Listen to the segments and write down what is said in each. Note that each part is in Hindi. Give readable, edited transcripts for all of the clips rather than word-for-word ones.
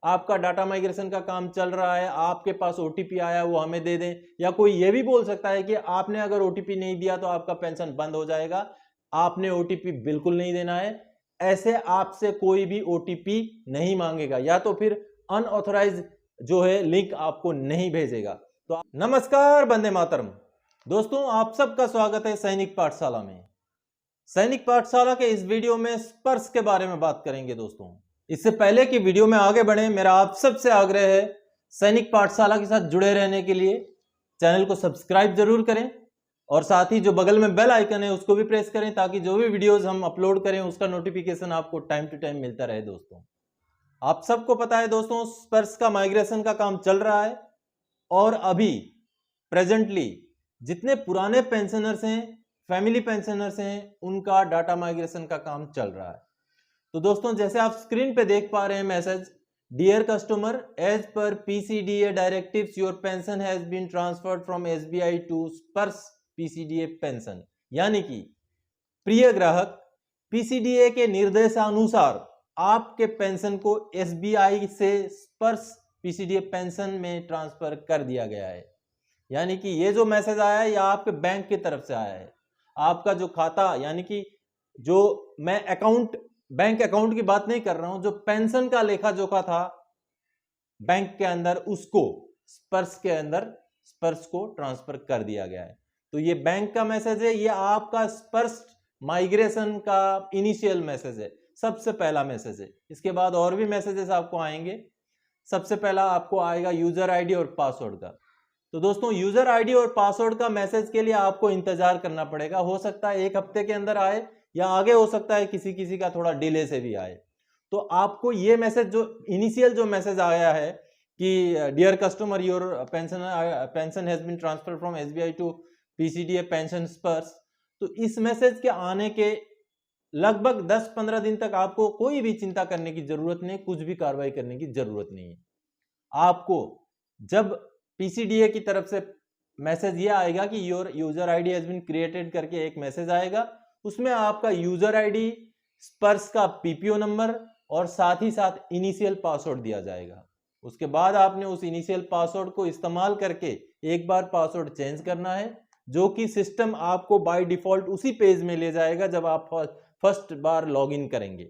आपका डाटा माइग्रेशन का काम चल रहा है, आपके पास ओटीपी आया वो हमें दे दें, या कोई ये भी बोल सकता है कि आपने अगर ओटीपी नहीं दिया तो आपका पेंशन बंद हो जाएगा, आपने ओटीपी बिल्कुल नहीं देना है। ऐसे आपसे कोई भी ओटीपी नहीं मांगेगा, या तो फिर अनऑथराइज जो है लिंक आपको नहीं भेजेगा। तो नमस्कार, वंदे मातरम। दोस्तों, आप सबका स्वागत है सैनिक पाठशाला में। सैनिक पाठशाला के इस वीडियो में स्पर्श के बारे में बात करेंगे। दोस्तों, इससे पहले कि वीडियो में आगे बढ़े, मेरा आप सबसे आग्रह है सैनिक पाठशाला के साथ जुड़े रहने के लिए चैनल को सब्सक्राइब जरूर करें और साथ ही जो बगल में बेल आइकन है उसको भी प्रेस करें, ताकि जो भी वीडियोस हम अपलोड करें उसका नोटिफिकेशन आपको टाइम टू टाइम मिलता रहे। दोस्तों, आप सबको पता है दोस्तों, स्पर्श का माइग्रेशन का काम चल रहा है और अभी प्रेजेंटली जितने पुराने पेंशनर्स हैं, फैमिली पेंशनर्स हैं, उनका डाटा माइग्रेशन का काम चल रहा है। तो दोस्तों, जैसे आप स्क्रीन पे देख पा रहे हैं message, dear customer, as per PCDA directives your pension has been transferred from SBI to Sparsh PCDA pension. यानी कि प्रिय ग्राहक, पीसीडीए के निर्देशानुसार आपके पेंशन को एसबीआई से स्पर्श पीसीडीए पेंशन में ट्रांसफर कर दिया गया है। यानी कि ये जो मैसेज आया है, यह आपके बैंक की तरफ से आया है। आपका जो खाता, यानी कि जो मैं अकाउंट, बैंक अकाउंट की बात नहीं कर रहा हूं, जो पेंशन का लेखा जोखा था बैंक के अंदर, उसको स्पर्श के अंदर स्पर्श को ट्रांसफर कर दिया गया है। तो ये बैंक का मैसेज है, ये आपका स्पर्श माइग्रेशन का इनिशियल मैसेज है, सबसे पहला मैसेज है। इसके बाद और भी मैसेजेस आपको आएंगे। सबसे पहला आपको आएगा यूजर आईडी और पासवर्ड का। तो दोस्तों, यूजर आईडी और पासवर्ड का मैसेज के लिए आपको इंतजार करना पड़ेगा। हो सकता है 1 हफ्ते के अंदर आए, या आगे हो सकता है किसी किसी का थोड़ा डिले से भी आए। तो आपको ये मैसेज, जो इनिशियल जो मैसेज आया है कि dear customer, your pension has been transfer from SBI to PCDA pension Sparsh, तो इस मैसेज के आने के लगभग 10-15 दिन तक आपको कोई भी चिंता करने की जरूरत नहीं, कुछ भी कार्रवाई करने की जरूरत नहीं है। आपको जब पीसीडीए की तरफ से मैसेज ये आएगा कि your user ID has been created करके एक मैसेज आएगा, उसमें आपका यूजर आईडी, स्पर्श का पीपीओ नंबर और साथ ही साथ इनिशियल पासवर्ड दिया जाएगा। उसके बाद आपने उस इनिशियल पासवर्ड को इस्तेमाल करके एक बार पासवर्ड चेंज करना है, जो कि सिस्टम आपको बाय डिफॉल्ट उसी पेज में ले जाएगा जब आप फर्स्ट बार लॉगिन करेंगे।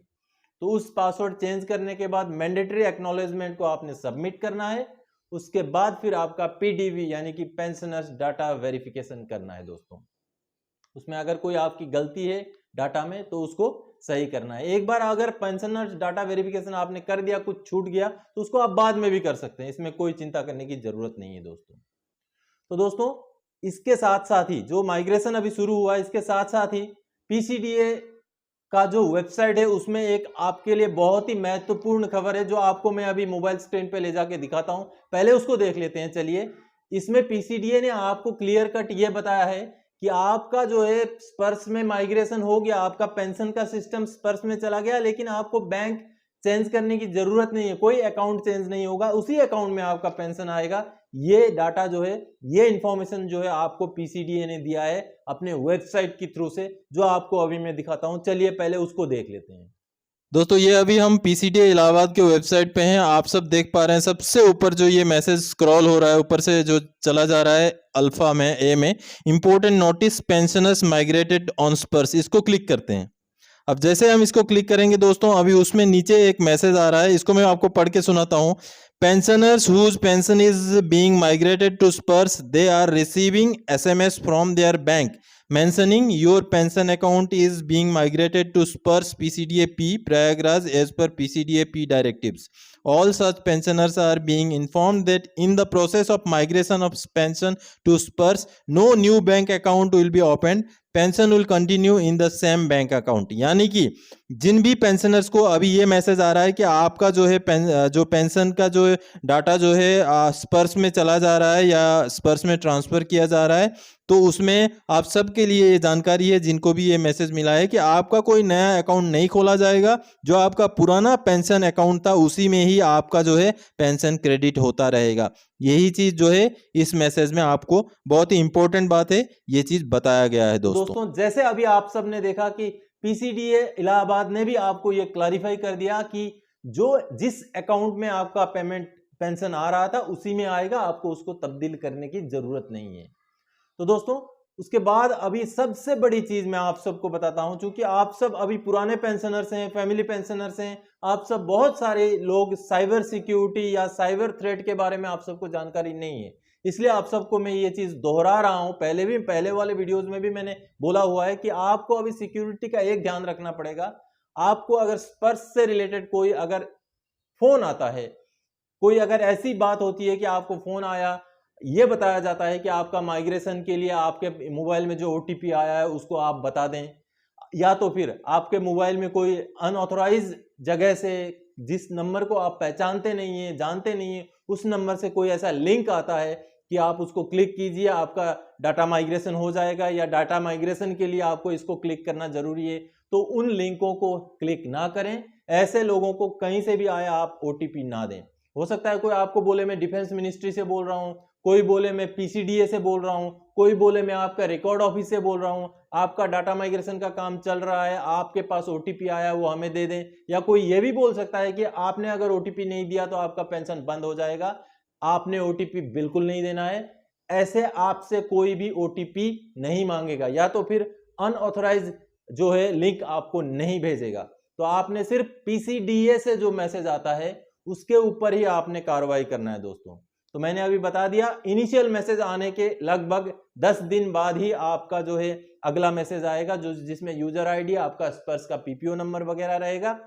तो उस पासवर्ड चेंज करने के बाद मैंडेटरी एक्नॉलेजमेंट को आपने सबमिट करना है। उसके बाद फिर आपका पीडीवी यानी कि पेंशनर्स डाटा वेरिफिकेशन करना है। दोस्तों, उसमें अगर कोई आपकी गलती है डाटा में तो उसको सही करना है। एक बार अगर पेंशनर्स डाटा वेरिफिकेशन आपने कर दिया, कुछ छूट गया, तो उसको आप बाद में भी कर सकते हैं, इसमें कोई चिंता करने की जरूरत नहीं है। दोस्तों, तो दोस्तों, इसके साथ साथ ही जो माइग्रेशन अभी शुरू हुआ है, इसके साथ साथ ही पीसीडीए का जो वेबसाइट है, उसमें एक आपके लिए बहुत ही महत्वपूर्ण खबर है, जो आपको मैं अभी मोबाइल स्क्रीन पे ले जाके दिखाता हूं। पहले उसको देख लेते हैं। चलिए, इसमें पीसीडीए ने आपको क्लियर कट ये बताया है कि आपका जो है स्पर्श में माइग्रेशन हो गया, आपका पेंशन का सिस्टम स्पर्श में चला गया, लेकिन आपको बैंक चेंज करने की जरूरत नहीं है, कोई अकाउंट चेंज नहीं होगा, उसी अकाउंट में आपका पेंशन आएगा। ये डाटा जो है, ये इंफॉर्मेशन जो है आपको पीसीडीए ने दिया है अपने वेबसाइट के थ्रू से, जो आपको अभी मैं दिखाता हूं। चलिए पहले उसको देख लेते हैं। दोस्तों, ये अभी हम पीसीडीए इलाहाबाद के वेबसाइट पे हैं। आप सब देख पा रहे हैं, सबसे ऊपर जो ये मैसेज स्क्रॉल हो रहा है, ऊपर से जो चला जा रहा है अल्फा में, ए में, important notice pensioners migrated on स्पर्श, इसको क्लिक करते हैं। अब जैसे हम इसको क्लिक करेंगे दोस्तों, अभी उसमें नीचे एक मैसेज आ रहा है, इसको मैं आपको पढ़ के सुनाता हूँ। Pensioners whose pension is being migrated to Sparsh, they are receiving SMS from their bank mentioning your pension account is being migrated to Spurs PCDA-P Prayagraj as per PCDA-P directives. All such pensioners are being informed that in the process of migration of pension to Spurs, no new bank account will be opened. Pension will continue in the same bank account. यानी कि जिन भी पेंशनर्स को अभी ये मैसेज आ रहा है कि आपका जो है जो पेंशन का जो डाटा जो है स्पर्श में चला जा रहा है या स्पर्श में ट्रांसफर किया जा रहा है, तो उसमें आप सबके लिए ये जानकारी है, जिनको भी ये मैसेज मिला है, कि आपका कोई नया अकाउंट नहीं खोला जाएगा। जो आपका पुराना पेंशन अकाउंट था उसी में ही आपका जो है पेंशन क्रेडिट होता रहेगा। यही चीज जो है इस मैसेज में आपको बहुत ही इंपॉर्टेंट बात है, ये चीज बताया गया है। दोस्तों, जैसे अभी आप सबने देखा कि पीसीडीए इलाहाबाद ने भी आपको ये क्लैरिफाई कर दिया कि जो जिस अकाउंट में आपका पेंशन आ रहा था उसी में आएगा, आपको उसको तब्दील करने की जरूरत नहीं है। तो दोस्तों उसके बाद अभी सबसे बड़ी चीज मैं आप सबको बताता हूं, क्योंकि आप सब अभी पुराने पेंशनर्स हैं, फैमिली पेंशनर्स हैं, आप सब बहुत सारे लोग साइबर सिक्योरिटी या साइबर थ्रेट के बारे में आप सबको जानकारी नहीं है, इसलिए आप सबको मैं ये चीज दोहरा रहा हूं। पहले वाले वीडियोस में भी मैंने बोला हुआ है कि आपको अभी सिक्योरिटी का एक ध्यान रखना पड़ेगा। आपको अगर स्पर्श से रिलेटेड कोई अगर फोन आता है, कोई अगर ऐसी बात होती है कि आपको फोन आया, ये बताया जाता है कि आपका माइग्रेशन के लिए आपके मोबाइल में जो ओटीपी आया है उसको आप बता दें, या तो फिर आपके मोबाइल में कोई अनऑथोराइज जगह से जिस नंबर को आप पहचानते नहीं है, जानते नहीं है, उस नंबर से कोई ऐसा लिंक आता है कि आप उसको क्लिक कीजिए, आपका डाटा माइग्रेशन हो जाएगा, या डाटा माइग्रेशन के लिए आपको इसको क्लिक करना जरूरी है, तो उन लिंकों को क्लिक ना करें। ऐसे लोगों को कहीं से भी आया आप ओटीपी ना दें। हो सकता है कोई आपको बोले मैं डिफेंस मिनिस्ट्री से बोल रहा हूं, कोई बोले मैं पीसीडीए से बोल रहा हूं, कोई बोले मैं आपका रिकॉर्ड ऑफिस से बोल रहा हूं, आपका डाटा माइग्रेशन का काम चल रहा है, आपके पास ओटीपी आया वो हमें दे दें। या कोई ये भी बोल सकता है कि आपने अगर ओटीपी नहीं दिया तो आपका पेंशन बंद हो जाएगा, आपने ओटीपी बिल्कुल नहीं देना है। ऐसे आपसे कोई भी ओटीपी नहीं मांगेगा, या तो फिर अनऑथराइज जो है लिंक आपको नहीं भेजेगा। तो आपने सिर्फ पीसीडीए से जो मैसेज आता है उसके ऊपर ही आपने कार्रवाई करना है दोस्तों। तो मैंने अभी बता दिया, इनिशियल मैसेज आने के लगभग 10 दिन बाद ही आपका जो है अगला मैसेज आएगा, जो जिसमें यूजर आईडी, आपका स्पर्श का पीपीओ नंबर वगैरह रहेगा।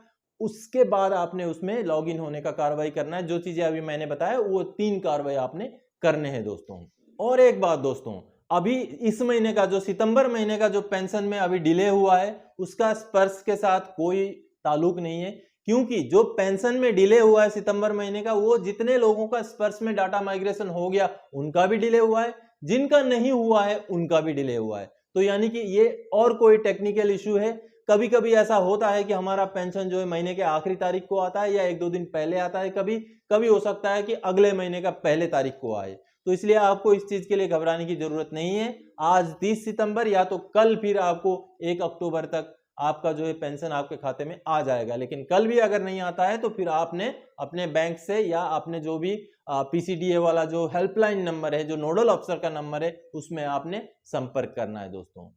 उसके बाद आपने उसमें लॉगिन होने का कार्रवाई करना है। जो चीजें अभी मैंने बताया वो 3 कार्रवाई आपने करने हैं दोस्तों। और एक बात दोस्तों, अभी इस महीने का जो सितंबर महीने का जो पेंशन में अभी डिले हुआ है उसका स्पर्श के साथ कोई ताल्लुक नहीं है, क्योंकि जो पेंशन में डिले हुआ है सितंबर महीने का, वो जितने लोगों का स्पर्श में डाटा माइग्रेशन हो गया उनका भी डिले हुआ है, जिनका नहीं हुआ है उनका भी डिले हुआ है। तो यानी कि ये और कोई टेक्निकल इश्यू है। कभी कभी ऐसा होता है कि हमारा पेंशन जो है महीने के आखिरी तारीख को आता है या 1-2 दिन पहले आता है, कभी कभी हो सकता है कि अगले महीने का पहले तारीख को आए। तो इसलिए आपको इस चीज के लिए घबराने की जरूरत नहीं है। आज 30 सितंबर या तो कल फिर आपको 1 अक्टूबर तक आपका जो है पेंशन आपके खाते में आ जाएगा। लेकिन कल भी अगर नहीं आता है तो फिर आपने अपने बैंक से या आपने जो भी पीसीडीए वाला जो हेल्पलाइन नंबर है, जो नोडल अफसर का नंबर है, उसमें आपने संपर्क करना है दोस्तों।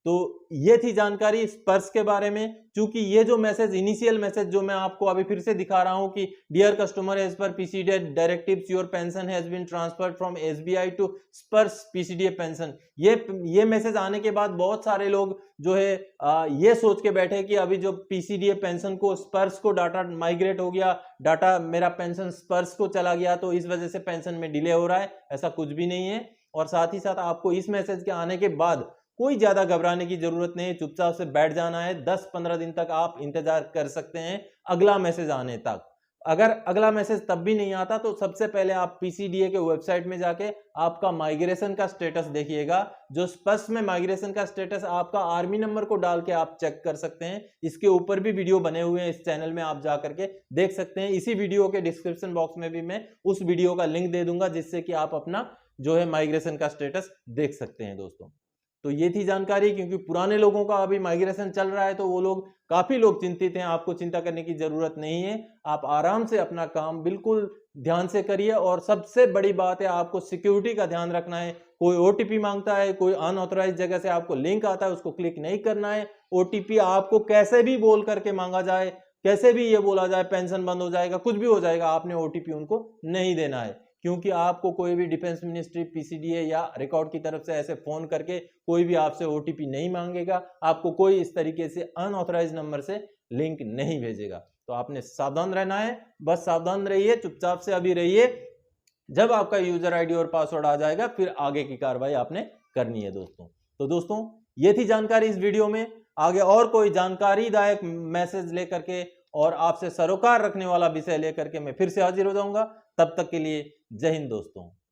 तो ये थी जानकारी स्पर्श के बारे में। चूंकि ये जो मैसेज, इनिशियल मैसेज जो मैं आपको अभी फिर से दिखा रहा हूं कि dear customer, as per PCDA directives your pension has been transferred from SBI to Sparsh PCDA pension, ये मैसेज आने के बाद बहुत सारे लोग जो है ये सोच के बैठे कि अभी जो पीसीडीए पेंशन को स्पर्श को डाटा माइग्रेट हो गया, डाटा मेरा पेंशन स्पर्श को चला गया, तो इस वजह से पेंशन में डिले हो रहा है। ऐसा कुछ भी नहीं है। और साथ ही साथ आपको इस मैसेज के आने के बाद कोई ज्यादा घबराने की जरूरत नहीं है, चुपचाप से बैठ जाना है। 10-15 दिन तक आप इंतजार कर सकते हैं अगला मैसेज आने तक। अगर अगला मैसेज तब भी नहीं आता तो सबसे पहले आप पीसीडीए के वेबसाइट में जाके आपका माइग्रेशन का स्टेटस देखिएगा। जो स्पर्श में माइग्रेशन का स्टेटस आपका आर्मी नंबर को डाल के आप चेक कर सकते हैं। इसके ऊपर भी वीडियो बने हुए हैं, इस चैनल में आप जा करके देख सकते हैं। इसी वीडियो के डिस्क्रिप्शन बॉक्स में भी मैं उस वीडियो का लिंक दे दूंगा, जिससे कि आप अपना जो है माइग्रेशन का स्टेटस देख सकते हैं दोस्तों। तो ये थी जानकारी, क्योंकि पुराने लोगों का अभी माइग्रेशन चल रहा है तो वो लोग काफी लोग चिंतित हैं। आपको चिंता करने की जरूरत नहीं है, आप आराम से अपना काम बिल्कुल ध्यान से करिए। और सबसे बड़ी बात है, आपको सिक्योरिटी का ध्यान रखना है। कोई ओटीपी मांगता है, कोई अनऑथराइज जगह से आपको लिंक आता है, उसको क्लिक नहीं करना है। ओटीपी आपको कैसे भी बोल करके मांगा जाए, कैसे भी ये बोला जाए पेंशन बंद हो जाएगा, कुछ भी हो जाएगा, आपने ओटीपी उनको नहीं देना है। क्योंकि आपको कोई भी डिफेंस मिनिस्ट्री, पीसीडीए या रिकॉर्ड की तरफ से ऐसे फोन करके कोई भी आपसे ओटीपी नहीं मांगेगा, आपको कोई इस तरीके से अनऑथराइज नंबर से लिंक नहीं भेजेगा। तो आपने सावधान रहना है, बस सावधान रहिए, चुपचाप से अभी रहिए। जब आपका यूजर आईडी और पासवर्ड आ जाएगा फिर आगे की कार्रवाई आपने करनी है दोस्तों। तो दोस्तों ये थी जानकारी इस वीडियो में। आगे और कोई जानकारीदायक मैसेज लेकर के और आपसे सरोकार रखने वाला विषय लेकर के मैं फिर से हाजिर हो जाऊंगा। तब तक के लिए जय हिंद दोस्तों।